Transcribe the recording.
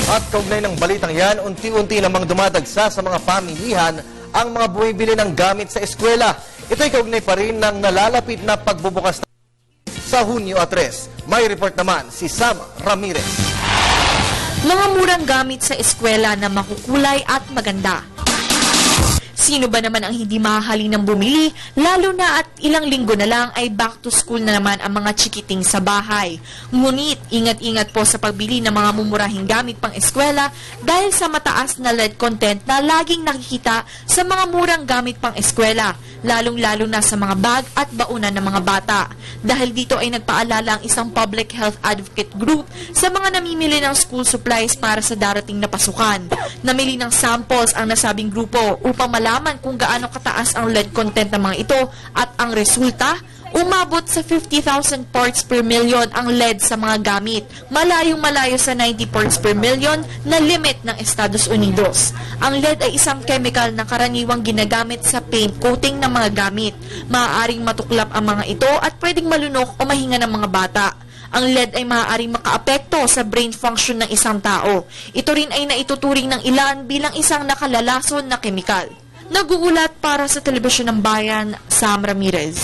At kaugnay ng balitang yan, unti-unti namang dumadagsa sa mga pamilihan ang mga bumibili ng gamit sa eskwela. Ito'y kaugnay pa rin ng nalalapit na pagbubukas sa Hunyo 3. May report naman si Sam Ramirez. Mga murang gamit sa eskwela na makukulay at maganda. Sino ba naman ang hindi mahahalinang bumili, lalo na at ilang linggo na lang ay back to school na naman ang mga chikiting sa bahay. Ngunit ingat-ingat po sa pagbili ng mga mumurahing gamit pang eskwela dahil sa mataas na lead content na laging nakikita sa mga murang gamit pang eskwela, lalong-lalo na sa mga bag at baunan ng mga bata. Dahil dito ay nagpaalala ang isang public health advocate group sa mga namimili ng school supplies para sa darating na pasukan. Namili ng samples ang nasabing grupo upang malaman kung gaano kataas ang lead content ng mga ito at ang resulta, umabot sa 50,000 parts per million ang lead sa mga gamit, malayong-malayo sa 90 parts per million na limit ng Estados Unidos. Ang lead ay isang chemical na karaniwang ginagamit sa paint coating ng mga gamit. Maaaring matuklap ang mga ito at pwedeng malunok o mahinga ng mga bata. Ang lead ay maaaring makaapekto sa brain function ng isang tao. Ito rin ay naituturing ng ilan bilang isang nakalalason na kemikal. Naguulat para sa Telebisyon ng Bayan, Sam Ramirez.